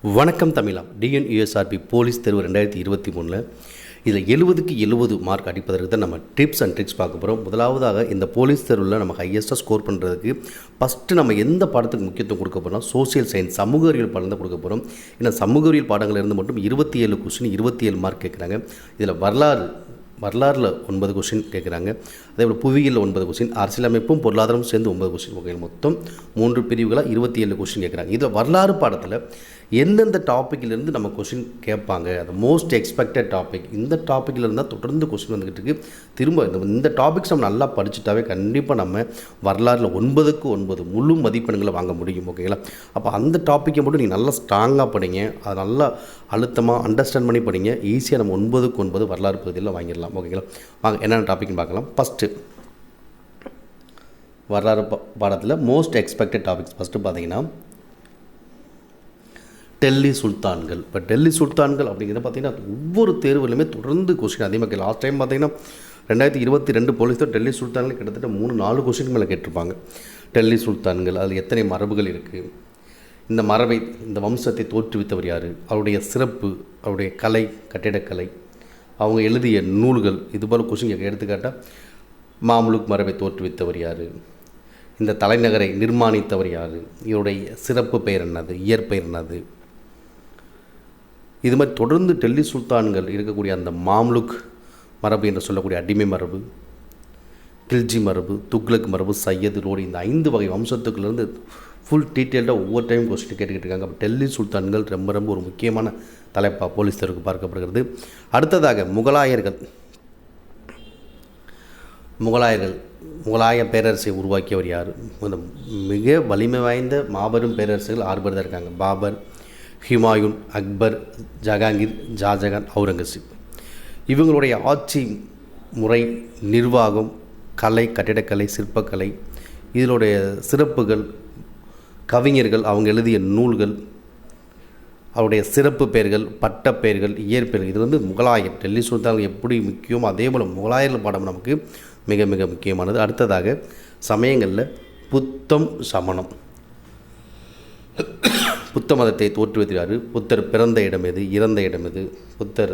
வணக்கம் தமிழா. tnsurb police தேர்வு 2023 இதில் 70க்கு 70 மார்க் அடிப்பதற்கு தான் நம்ம டிப்ஸ் அண்ட் ட்ரிக்ஸ் பார்க்க போகிறோம். முதலாவதாக இந்த போலீஸ் தேர்வில் நம்ம ஹையஸ்ட்டாக ஸ்கோர் பண்ணுறதுக்கு ஃபஸ்ட்டு நம்ம எந்த பாடத்துக்கு முக்கியத்துவம் கொடுக்க போகிறோம்? சோசியல் சயின்ஸ், சமூக அறிவியல் பாடம் தான் கொடுக்க போகிறோம். ஏன்னா சமூக அறிவியல் பாடங்களிலிருந்து மட்டும் 27 கொஸ்டின் 27 மார்க் கேட்குறாங்க. இதில் வரலாறில் 9 கொஸ்டின் கேட்குறாங்க. அதேபோல் புவியியல் 9 கொஸ்டின், அரசியலமைப்பும் பொருளாதாரமும் சேர்ந்து 9 கொஸ்டின். ஓகே, மொத்தம் 3 பிரிவுகளாக 27 கொஸ்டின் கேட்குறாங்க. இதில் வரலாறு பாடத்தில் எந்தெந்த டாப்பிக்கிலேருந்து நம்ம கொஸ்டின் கேட்பாங்க, அது மோஸ்ட் எக்ஸ்பெக்டட் டாபிக், இந்த டாப்பிக்கில் இருந்தால் தொடர்ந்து கொஸ்டின் வந்துக்கிட்டு இருக்குது. திரும்ப இந்த டாபிக்ஸ் நம்ம நல்லா படிச்சுட்டாவே கண்டிப்பாக நம்ம வரலாறில் 9க்கு 9 முழு மதிப்பெண்களை வாங்க முடியும். ஓகேங்களா? அப்போ அந்த டாப்பிக்கை மட்டும் நீங்கள் நல்லா ஸ்ட்ராங்காக படிங்க, அதை நல்லா அழுத்தமாக அண்டர்ஸ்டாண்ட் பண்ணி படிங்க. ஈஸியாக நம்ம 9க்கு 9 வரலாறு பகுதியில் வாங்கிடலாம். ஓகேங்களா? வாங்க என்னென்ன டாபிக்னு பார்க்கலாம். ஃபஸ்ட்டு வரலாறு பாடத்தில் மோஸ்ட் எக்ஸ்பெக்டட் டாபிக்ஸ் ஃபஸ்ட்டு பார்த்தீங்கன்னா டெல்லி சுல்தான்கள். இப்போ டெல்லி சுல்தான்கள் அப்படிங்கிறத பார்த்திங்கன்னா ஒவ்வொரு தேர்வுலையுமே தொடர்ந்து கொஸ்டின் அதிகமாக லாஸ்ட் டைம் பார்த்திங்கன்னா 2022 போலீஸ் தான் டெல்லி சுல்தான்கள் கிட்டத்தட்ட 3-4 கொஸ்டின் மேலே கேட்டிருப்பாங்க. டெல்லி சுல்தான்கள் அதில் எத்தனை மரபுகள் இருக்குது, இந்த மரபை இந்த வம்சத்தை தோற்றுவித்தவர் யார், அவருடைய சிறப்பு, அவருடைய கலை, கட்டிடக்கலை, அவங்க எழுதிய நூல்கள், இதுபோல் கொஸ்டின் எடுத்துக்காட்டால் மாமுலுக் மரபை தோற்றுவித்தவர் யார், இந்த தலைநகரை நிர்மாணித்தவர் யார், இவருடைய சிறப்பு பெயர் என்னது, இயற்பெயர் என்னது, இது மாதிரி தொடர்ந்து டெல்லி சுல்தான்கள் இருக்கக்கூடிய அந்த மாம்லுக் மரபு என்று சொல்லக்கூடிய அடிமை மரபு, கில்ஜி மரபு, துக்ளக் மரபு, சையது, ரோடி, இந்த 5 வகை வம்சத்துக்குலேருந்து ஃபுல் டீட்டெயில்டாக ஒவ்வொரு டைம் கொஸ்டின் கேட்டுக்கிட்டு இருக்காங்க. அப்போ டெல்லி சுல்தான்கள் ரொம்ப ஒரு முக்கியமான தலைப்பாக போலீஸ் தேர்வுக்கு பார்க்கப்படுகிறது. அடுத்ததாக முகலாய பேரரசை உருவாக்கியவர் யார்? மிக வலிமை வாய்ந்த மாபெரும் பேரரசுகள் 6 பேர் தான் இருக்காங்க. பாபர், ஹுமாயூன், அக்பர், ஜஹாங்கீர், ஷாஜகான், அவுரங்கசீப். இவங்களுடைய ஆட்சி முறை, நிர்வாகம், கலை, கட்டிடக்கலை, சிற்பக்கலை, இதனுடைய சிறப்புகள், கவிஞர்கள், அவங்க எழுதிய நூல்கள், அவருடைய சிறப்பு பெயர்கள், பட்டப்பெயர்கள், இயற்பெயர்கள், இது முகலாயர் டெல்லி சுல்தான்கள் எப்படி முக்கியமோ அதே போல் முகலாயர்கள் பாடம் நமக்கு மிக மிக முக்கியமானது. அடுத்ததாக சமயங்களில் புத்தம் சமணம். புத்த மதத்தை தோற்றுவித்தார். புத்தர் பிறந்த இடம் எது, இறந்த இடம் எது, புத்தர்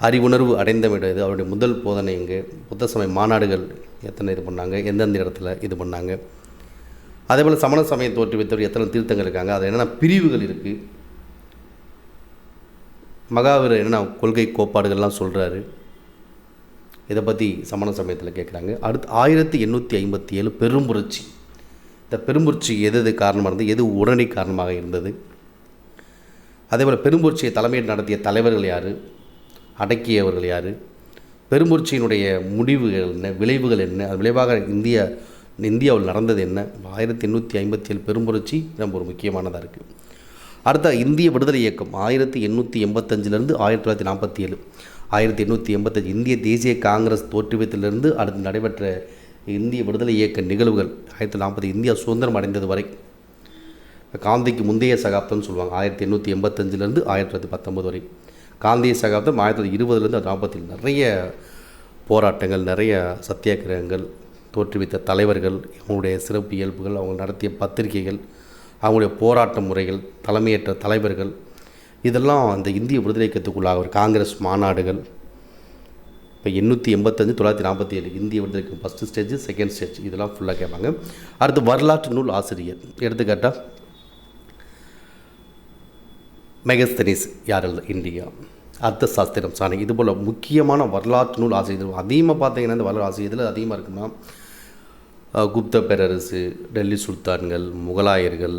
அறிவுணர்வு அடைந்த இடம் எது, அவருடைய முதல் போதனை எங்கே, புத்த சமய மாநாடுகள் எத்தனை இது பண்ணாங்க, எந்தெந்த இடத்துல இது பண்ணாங்க, அதேபோல் சமண சமயம் தோற்றுவித்தவர் எத்தனை தீர்த்தங்கள் இருக்காங்க, அது என்னென்ன பிரிவுகள் இருக்குது, மகாவீரர் என்னென்ன கொள்கை கோட்பாடுகள்லாம் சொல்கிறாரு, இதை பற்றி சமண சமயத்தில் கேட்குறாங்க. அடுத்து 1857 பெரும்புரட்சி. இந்த பெரும்புரட்சி எது காரணமாக இருந்தது, எது உடனடி காரணமாக இருந்தது, அதேபோல் பெரும்புரட்சியை தலைமையில் நடத்திய தலைவர்கள் யார், அடக்கியவர்கள் யார், பெரும்புரட்சியினுடைய முடிவுகள் என்ன, விளைவுகள் என்ன, அது விளைவாக இந்தியாவில் நடந்தது என்ன. 1857 பெரும்புரட்சி ரொம்ப ஒரு முக்கியமானதாக இருக்குது. அடுத்த இந்திய விடுதலை இயக்கம் 1885 1947. 1885 இந்திய தேசிய காங்கிரஸ் தோற்றுவித்திலிருந்து அடுத்து நடைபெற்ற இந்திய விடுதலை இயக்க நிகழ்வுகள் 1940 இந்தியா சுதந்திரம் அடைந்தது வரை, காந்திக்கு முந்தைய சகாப்தம்னு சொல்லுவாங்க. 1885 1919 வரை காந்திய சகாப்தம். 1920 40 நிறைய போராட்டங்கள், நிறைய சத்தியாகிரகங்கள், தோற்றுவித்த தலைவர்கள், அவங்களுடைய சிறப்பு இயல்புகள், அவங்க நடத்திய பத்திரிகைகள், அவங்களுடைய போராட்ட முறைகள், தலைமையேற்ற தலைவர்கள், இதெல்லாம் அந்த இந்திய விடுதலை இயக்கத்துக்குள்ளாக ஒரு காங்கிரஸ் மாநாடுகள். இப்போ 885 1947 இந்திய விடுதலைக்கு ஃபஸ்ட்டு ஸ்டேஜ், செகண்ட் ஸ்டேஜ், இதெல்லாம் ஃபுல்லாக கேட்பாங்க. அடுத்து வரலாற்று நூல் ஆசிரியர் எடுத்துக்காட்டால் மெகஸ்தனிஸ் யார், இந்தியா, அர்த்த சாஸ்திரம், சாணி, இதுபோல் முக்கியமான வரலாற்று நூல் ஆசிரியர் அதிகமாக பார்த்தீங்கன்னா இந்த வரலாறு ஆசிரியத்தில் அதிகமாக இருக்குன்னா குப்த பேரரசு, டெல்லி சுல்தான்கள், முகலாயர்கள்,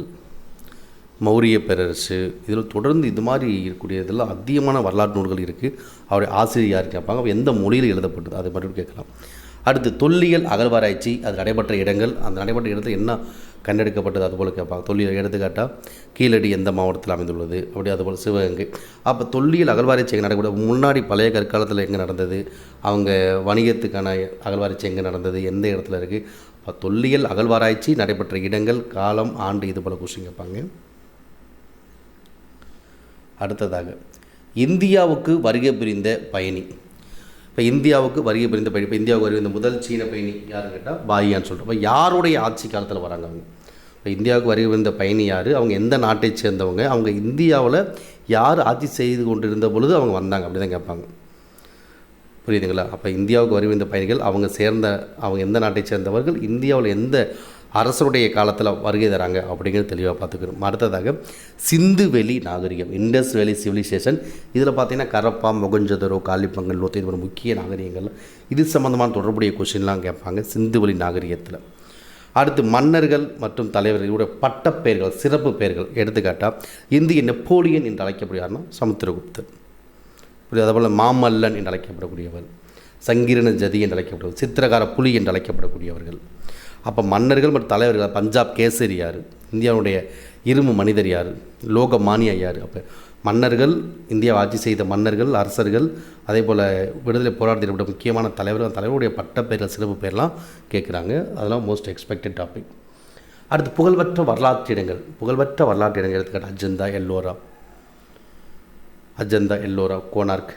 மௌரிய பேரரசு, இதில் தொடர்ந்து இது மாதிரி இருக்கக்கூடிய இதெல்லாம் அதிகமான வரலாற்று நூல்கள் இருக்குது. அவருடைய ஆசிரியர் யார் கேட்பாங்க, எந்த மொழியில் எழுதப்பட்டது, அதை மட்டும் கேட்கலாம். அடுத்து தொல்லியல் அகழ்வாராய்ச்சி, அது நடைபெற்ற இடங்கள், அந்த நடைபெற்ற இடத்துல என்ன கண்டெடுக்கப்பட்டது, அதுபோல் கேட்பாங்க. தொல்லியல் எடுத்துக்காட்டால் கீழடி எந்த மாவட்டத்தில் அமைந்துள்ளது, அப்படி அதுபோல் சிவகங்கை. அப்போ தொல்லியல் அகழ்வாராய்ச்சி எங்கே நடக்கூட, முன்னாடி பழைய கற்காலத்தில் எங்கே நடந்தது, அவங்க வணிகத்துக்கான அகழ்வாராய்ச்சி எங்கே நடந்தது, எந்த இடத்துல இருக்குது. அப்போ தொல்லியல் அகழ்வாராய்ச்சி நடைபெற்ற இடங்கள், காலம், ஆண்டு, இது போல் கொஸ்டின் கேட்பாங்க. அடுத்ததாக இந்தியாவுக்கு வருகை புரிந்த பயணி. இப்போ இந்தியாவுக்கு வருகை புரிந்த பயணி, இப்போ இந்தியாவுக்கு வருகை புரிந்த முதல் சீன பயணி யாருன்னு கேட்டால் பாயியான்னு சொல்கிறோம். இப்போ யாருடைய ஆட்சி காலத்தில் வராங்க அவங்க? இப்போ இந்தியாவுக்கு வருகை வந்த பயணி யார், அவங்க எந்த நாட்டை சேர்ந்தவங்க, அவங்க இந்தியாவில் யார் ஆட்சி செய்து கொண்டிருந்த பொழுது அவங்க வந்தாங்க, அப்படி தான் கேட்பாங்க. புரியுதுங்களா? அப்போ இந்தியாவுக்கு வருகை வந்த பயணிகள் அவங்க எந்த நாட்டை சேர்ந்தவர்கள், இந்தியாவில் எந்த அரசருடைய காலத்தில் வருகை தராங்க அப்படிங்கிறது தெளிவாக பார்த்துக்கணும். அடுத்ததாக சிந்து வெளி நாகரிகம், இண்டஸ் வேலி சிவிலைசேஷன். இதில் பார்த்தீங்கன்னா கரப்பா, மொகஞ்சதரோ, காலிப்பங்கல், லோத்தை, இது ஒரு முக்கிய நாகரிகங்கள். இது சம்மந்தமான தொடர்புடைய கொஷின்லாம் கேட்பாங்க சிந்து வெளி நாகரிகத்தில். அடுத்து மன்னர்கள் மற்றும் தலைவர்களுடைய பட்டப்பெயர்கள், சிறப்பு பெயர்கள். எடுத்துக்காட்டால் இந்திய நெப்போலியன் என்று அழைக்கப்படுகிறார்னா சமுத்திரகுப்தர். அதேபோல் மாமல்லன் என்று அழைக்கப்படக்கூடியவர், சங்கீரண ஜதி என்று அழைக்கப்பட்டவர், சித்திரகார புலி என்று அழைக்கப்படக்கூடியவர்கள். அப்போ மன்னர்கள் மற்றும் தலைவர்கள், பஞ்சாப் கேசரி யார், இந்தியாவுடைய இரும்பு மனிதர் யார், லோகமானியா யார். அப்போ மன்னர்கள், இந்தியாவை ஆட்சி செய்த மன்னர்கள், அரசர்கள், அதே போல் விடுதலை போராட்டத்தில் முக்கியமான தலைவர்கள், தலைவருடைய பட்டப்பெயர்கள், சிறப்பு பெயர்லாம் கேட்குறாங்க. அதெல்லாம் மோஸ்ட் எக்ஸ்பெக்டட் டாபிக். அடுத்து புகழ்பெற்ற வரலாற்று இடங்கள். புகழ்பெற்ற வரலாற்று இடங்கள் எடுத்துக்காட்டு அஜந்தா எல்லோரா கோனார்க்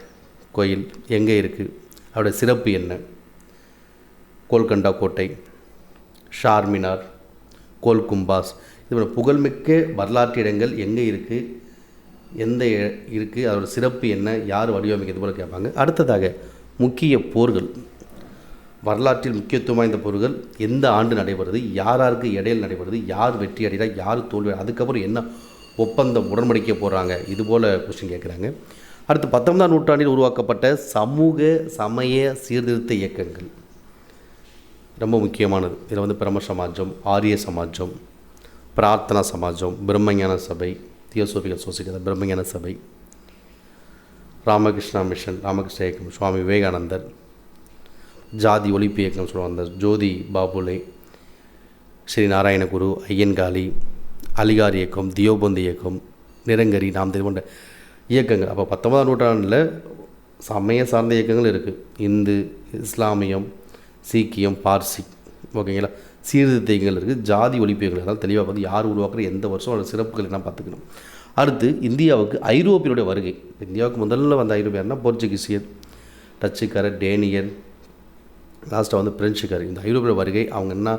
கோயில் எங்கே இருக்குது, அவருடைய சிறப்பு என்ன, கோல்கண்டா கோட்டை, ஷார்மினார், கோல்கும்பாஸ். இது புகழ்மிக்க வரலாற்று இடங்கள் எங்கே இருக்குது, எந்த இருக்குது, அதோட சிறப்பு என்ன, யார் வடிவமைக்கிறது போல கேட்பாங்க. அடுத்ததாக முக்கிய போர்கள், வரலாற்றில் முக்கியத்துவம் வாய்ந்த போர்கள் எந்த ஆண்டு நடைபெறுது, யாருக்கு இடையில் நடைபெறுது, யார் வெற்றி அடைகிறார், யார் தோல்வி, அதுக்கப்புறம் என்ன ஒப்பந்தம் உடன்படிக்கை போடுறாங்க, இதுபோல் கொஸ்டின் கேட்குறாங்க. அடுத்து 19ஆம் நூற்றாண்டில் உருவாக்கப்பட்ட சமூக சமய சீர்திருத்த இயக்கங்கள் ரொம்ப முக்கியமானது. இதில் பிரம்ம சமாஜம், ஆரிய சமாஜம், பிரார்த்தனா சமாஜம், பிரம்மஞான சபை, தியோசோபிகல் சொசைட்டி, பிரம்மஞான சபை, ராமகிருஷ்ணா மிஷன், ராமகிருஷ்ண இயக்கம், சுவாமி விவேகானந்தர், ஜாதி ஒழிப்பு இயக்கம் சொல்லுவாங்க, ஜோதி பாபுலே, ஸ்ரீ நாராயணகுரு, ஐயன்காளி, அலிகார் இயக்கம், தியோபந்த் இயக்கம், நிரங்கரி, நாம் போன்ற இயக்கங்கள். அப்போ 19ஆம் நூற்றாண்டில் சமய சார்ந்த இயக்கங்கள் இருக்குது. இந்து, இஸ்லாமியம், சீக்கியம், பார்சி, ஓகேங்களா, சீர்திருத்தங்கள் இருக்குது, ஜாதி ஒழிப்புகள். அதனால் தெளிவாக பார்த்து யார் உருவாக்குற, எந்த வருஷம், அதோட சிறப்புகள் என்ன பார்த்துக்கணும். அடுத்து இந்தியாவுக்கு ஐரோப்பியருடைய வருகை. இந்தியாவுக்கு முதல்ல வந்த ஐரோப்பியர்னா போர்ச்சுகீசியர், டச்சுக்காரர், டேனியர், லாஸ்ட்டாக பிரெஞ்சுக்காரர். இந்த ஐரோப்பிய வருகை அவங்க என்ன,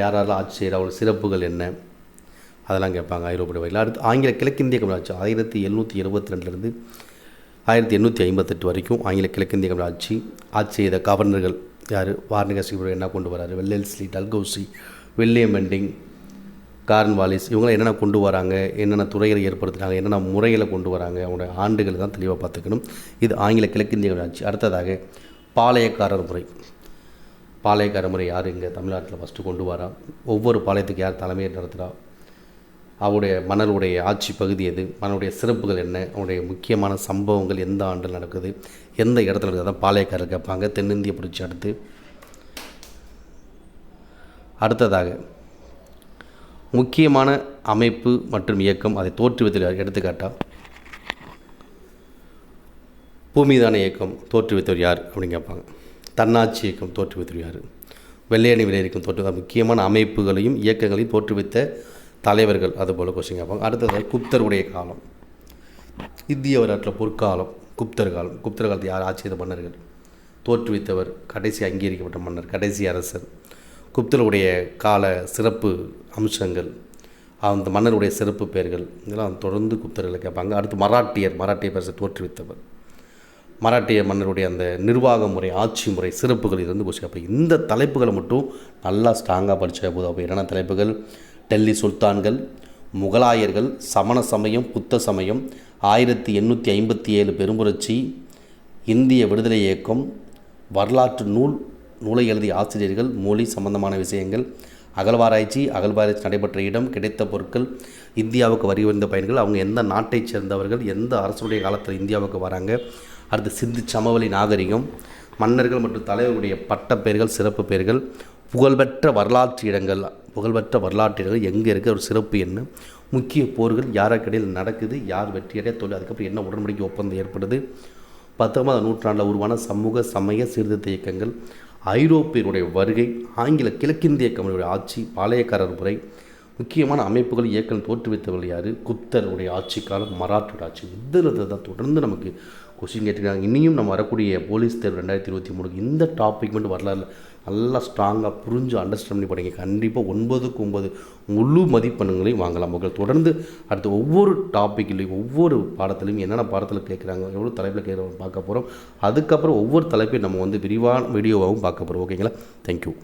யாரெல்லாம் ஆட்சி செய்கிற, அவங்களோட சிறப்புகள் என்ன, அதெல்லாம் கேட்பாங்க ஐரோப்பிய வகையில். அடுத்து ஆங்கில கிழக்கிந்திய கம்பெனி ஆட்சி 1772 1858 வரைக்கும் ஆங்கில கிழக்கிந்திய கம்பெனி ஆட்சி செய்த கவர்னர்கள் யார், வார்னிகர் என்ன கொண்டு வராரு, வெல்லெல்ஸ்லி, டல்கௌசி, வில்லியம் பெண்டிங், கார்ன்வாலிஸ், இவங்களாம் என்னென்ன கொண்டு வராங்க, என்னென்ன துறைகளை ஏற்படுத்துகிறாங்க, என்னென்ன முறைகளை கொண்டு வராங்க, அவங்களோட ஆண்டுகளை தான் தெளிவாக பார்த்துக்கணும். இது ஆங்கில கிழக்கிந்திய கம்பெனி ஆட்சி. அடுத்ததாக பாளையக்காரர் முறை. பாளையக்கார முறை யார் இங்கே தமிழ்நாட்டில் ஃபஸ்ட்டு கொண்டு வரா, ஒவ்வொரு பாளையத்துக்கு யார் தலைமையை நடத்துகிறா, அவருடைய மன்னருடைய ஆட்சி பகுதி எது, மன்னருடைய சிறப்புகள் என்ன, அவருடைய முக்கியமான சம்பவங்கள் எந்த ஆண்டில் நடக்குது, எந்த இடத்துல இருக்குது, அதான் பாளையக்காரர் கேட்பாங்க. தென்னிந்திய புரட்சி. அடுத்ததாக முக்கியமான அமைப்பு மற்றும் இயக்கம், அதை தோற்றுவித்தல். எடுத்துக்காட்டால் பூமிதான இயக்கம் தோற்றுவித்தவர் யார் அப்படின்னு கேட்பாங்க. தன்னாட்சி இயக்கம் தோற்றுவித்தவர் யார், வெள்ளையணி விளையாடும் தோற்றுவித்த முக்கியமான அமைப்புகளையும் இயக்கங்களையும் தோற்றுவித்த தலைவர்கள், அதுபோல் கொஸ்டின் கேட்பாங்க. அடுத்தது குப்தருடைய காலம். இந்திய வரலாற்றில் பொற்காலம் குப்தர் காலம். குப்தர் காலத்தில் யார் ஆட்சி செய்த மன்னர்கள், தோற்றுவித்தவர், கடைசி அங்கீகரிக்கப்பட்ட மன்னர், கடைசி அரசர், குப்தருடைய கால சிறப்பு அம்சங்கள், அந்த மன்னருடைய சிறப்பு பெயர்கள், இதெல்லாம் தொடர்ந்து குப்தர்களை கேட்பாங்க. அடுத்து மராட்டிய பேச தோற்றுவித்தவர், மராட்டிய மன்னருடைய அந்த நிர்வாக முறை, ஆட்சி முறை, சிறப்புகள், இது கொஸ்டின். அப்போ இந்த தலைப்புகளை மட்டும் நல்லா ஸ்ட்ராங்காக படித்தா போதும். அப்போ என்னென்ன தலைப்புகள், டெல்லி சுல்தான்கள், முகலாயர்கள், சமண சமயம், புத்த சமயம், 1857 பெரும்புரட்சி, இந்திய விடுதலை இயக்கம், வரலாற்று நூலை எழுதிய ஆசிரியர்கள், மொழி சம்பந்தமான விஷயங்கள், அகழ்வாராய்ச்சி நடைபெற்ற இடம், கிடைத்த பொருட்கள், இந்தியாவுக்கு வருகை வந்த பயணிகள், அவங்க எந்த நாட்டைச் சேர்ந்தவர்கள், எந்த அரசுடைய காலத்தில் இந்தியாவுக்கு வராங்க. அடுத்து சிந்து சமவெளி நாகரிகம், மன்னர்கள் மற்றும் தலைவருடைய பட்டப்பெயர்கள், சிறப்பு பெயர்கள், புகழ்பெற்ற வரலாற்று இடங்கள் எங்கே இருக்குது, ஒரு சிறப்பு என்ன, முக்கிய போர்கள் யாருக்கிடையில் நடக்குது, யார் வெற்றியடைய தோல்வி, அதுக்கப்புறம் என்ன உடன்படிக்கை ஒப்பந்தம் ஏற்படுது, 19ஆம் நூற்றாண்டில் உருவான சமூக சமய சீர்திருத்த இயக்கங்கள், ஐரோப்பியருடைய வருகை, ஆங்கில கிழக்கிந்திய கம்பெனியுடைய ஆட்சி, பாளையக்காரர் முறை, முக்கியமான அமைப்புகள் இயக்கம் தோற்றுவித்தவர்கள் யார், குப்தருடைய ஆட்சி காலம், மராட்டியோட ஆட்சி. இதில் தான் தொடர்ந்து நமக்கு கொஸ்டின் கேட்டிருக்காங்க. இனியும் நம்ம வரக்கூடிய போலீஸ் தேர்வு 2023 இந்த டாபிக் மட்டும் வரலாறு நல்லா ஸ்ட்ராங்காக புரிஞ்சு அண்டர்ஸ்டாண்ட் பண்ணி படிங்க. கண்டிப்பாக 9க்கு 9 முழு மதிப்பெண்களையும் வாங்கலாம். மக்கள் தொடர்ந்து அடுத்து ஒவ்வொரு டாப்பிக்லையும் ஒவ்வொரு பாடத்துலையும் என்னென்ன பாடத்தில் கேட்குறாங்க, எவ்வளோ தலைப்பில் கேட்குறாங்க பார்க்க போகிறோம். அதுக்கப்புறம் ஒவ்வொரு தலைப்பையும் நம்ம விரிவான வீடியோவாகவும் பார்க்க போகிறோம். ஓகேங்களா? தேங்க்யூ.